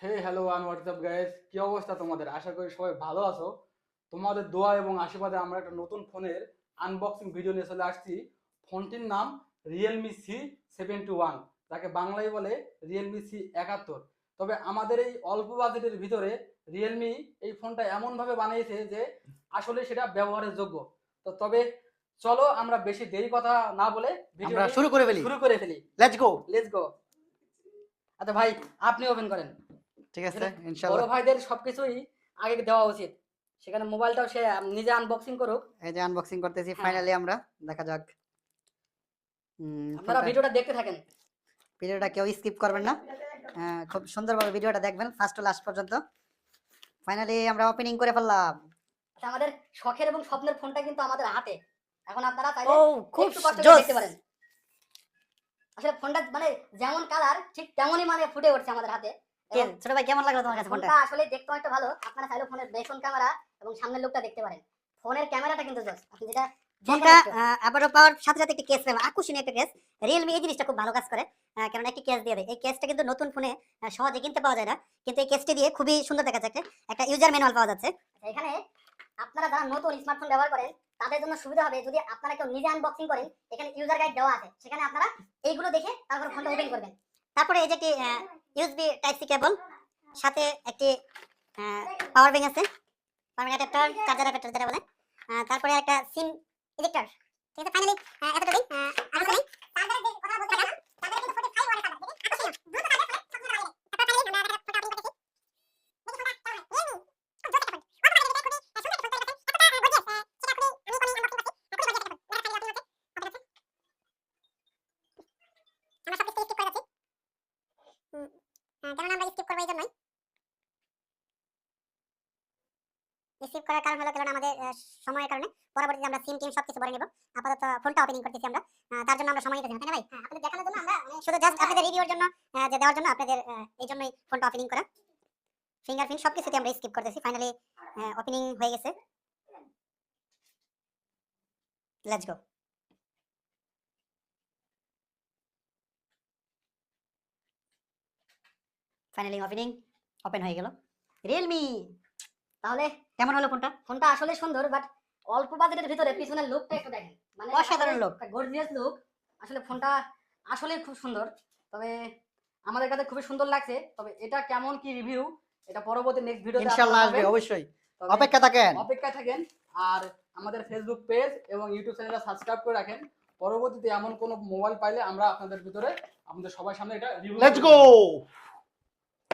হে hello one WhatsApp guys, কি অবস্থা তোমাদের? আশা করি সবাই ভালো আছো। তোমাদের দোয়া এবং আশীর্বাদে আমরা একটা নতুন ফোনের আনবক্সিং ভিডিও নিয়ে চলে আসছি। ফোনটির নাম Realme C71, যাকে বাংলায় বলে Realme C71। তবে আমাদের এই অল্প বাজেটের ভিতরে রিয়েলমি এই ফোনটা এমনভাবে বানিয়েছে যে আসলে সেটা ব্যবহারের যোগ্য। তবে চলো আমরা বেশি দেরি কথা না বলে ভিডিও আমরা শুরু করে ফেলি। Let's go. আচ্ছা ভাই, আপনি ওপেন করেন। ঠিক আছে, বড় ইনশাআল্লাহ। ভাইদের সবকিছুই আগে দেওয়া উচিত, সেখানে মোবাইলটাও সে নিজে আনবক্সিং করুক। এই যে আনবক্সিং করতেছি হ্যাঁ। ফাইনালি আমরা। দেখা যাক। আপনারা ভিডিওটা দেখতে থাকেন। ভিডিওটা কেউ স্কিপ করবেন না, খুব সুন্দরভাবে ভিডিওটা দেখবেন ফার্স্ট টু লাস্ট পর্যন্ত। ফাইনালি আমরা ওপেনিং করে ফেললাম। আচ্ছা, আমাদের শখের এবং স্বপ্নের ফোনটা কিন্তু আমাদের হাতে। এখন আপনারা চাইলে ও খুব একটু কষ্ট করে জোস। দেখতে পারেন। আসলে ফোনটা মানে যেমন কালার ঠিক তেমনই মানে ফুটে উঠছে আমাদের হাতে। ছোট ভাই, কেমন লাগলো তোমার কাছে ফোনটা? ফোনটা আসলে দেখতে অনেকটা ভালো। আপনারা চাইলে ফোনের ব্যাকগ্রাউন্ড ক্যামেরা এবং সামনের লুকটা দেখতে পারেন। ফোনের ক্যামেরাটা কিন্তু জোস। আপনি যেটা ফোনটা আবারও পাওয়ার সাথে সাথে একটা কেস পেলাম, আকর্ষণীয় একটা কেস। রিয়েলমি এই জিনিসটা খুব ভালো কাজ করে, কারণ একটা কেস দিয়ে দেয়। এই কেসটা কিন্তু নতুন ফোনে সহজে কিনতে পাওয়া যায় না, কিন্তু এই কেসটি দিয়ে খুবই সুন্দর দেখা যাচ্ছে। একটা ইউজার ম্যানুয়াল পাওয়া যাচ্ছে। এখানে আপনারা যারা নতুন স্মার্টফোন ব্যবহার করেন তাদের জন্য সুবিধা হবে যদি আপনারা কেউ নিজে আনবক্সিং করেন। এখানে ইউজার গাইড দেওয়া আছে, সেখানে আপনারা এইগুলো দেখে তারপর ফোনটা ওপেন করবেন। তারপরে এই যে একটি ইউএসবি টাইপ সি কেবল, সাথে একটি পাওয়ার ব্যাংক আছে, পাওয়ার অ্যাডাপ্টার, চার্জার অ্যাডাপ্টার যেটা বলে। তারপরে একটা সিম ইজেক্টর। ঠিক আছে, ফাইনালি এতটুকুই। আর কিছু নেই। চার্জারের যে কথা বলছিলাম, চার্জারে কিন্তু 45 ওয়াটের চার্জার। দেখি আকর্ষণীয় দ্রুত চার্জ হয়, সব ধরে লাগে। তারপর ফাইনালি আমরা ফোনটা ওপেন করতেছি। দেখি ফোনটা কেমন হয়। রিয়েলমি খুব জোস একটা ফোন। অল্প বাজেটে খুবই সুন্দর একটা ফোন তৈরি করছে। এতটা গর্জিয়াস, সেটা খুবই আমি আনবক্সিং করছি। খুবই গর্জিয়াস একটা ফোন। মেরা ফাইনালি ওপেনিং হচ্ছে। ওপেন হচ্ছে। আমরা সব স্কিপ করে যাচ্ছি। কেননা আমরা স্কিপ করবো এই জন্যই। রিসিভ করার কারণ হলো কারণ আমাদের সময়ের কারণে পরবর্তীতে আমরা সিম টিম সবকিছু ভরে নেব। আপাতত ফোনটা ওপেনিং করতেছি আমরা, তার জন্য আমরা সময় নিতেছি না, তাই না ভাই? আপনাদের দেখানোর জন্য আমরা শুধু জাস্ট আপনাদের রিভিউর জন্য, যে দেওয়ার জন্য আপনাদের, এই জন্যই ফোনটা ওপেনিং করা। ফিঙ্গারপ্রিন্ট সবকিছুতে আমরা স্কিপ করতেছি। ফাইনালি ওপেনিং হয়ে গেছে। Let's go. ফাইনালি ওপেন হয়ে গেল। রিয়েলমি, তাহলে কেমন হলো ফোনটা? ফোনটা আসলে সুন্দর, বাট অল্প বাজেটের ভিতরে পিছনের লুকটা একটু দেখেন, মানে অসাধারণ look। Gorgeous look. আসলে ফোনটা আসলে খুব সুন্দর। তবে আমাদের কাছে খুবই সুন্দর লাগছে। তবে এটা কেমন কি রিভিউ, এটা পরবর্তী নেক্সট ভিডিওতে ইনশাআল্লাহ আসবে, অবশ্যই অপেক্ষা থাকেন। আর আমাদের ফেসবুক পেজ এবং ইউটিউব চ্যানেলটা সাবস্ক্রাইব করে রাখেন। পরবর্তীতে এমন কোনো মোবাইল পাইলে আমরা আপনাদের ভিতরে আপনাদের সবার সামনে এটা রিভিউ। Let's go.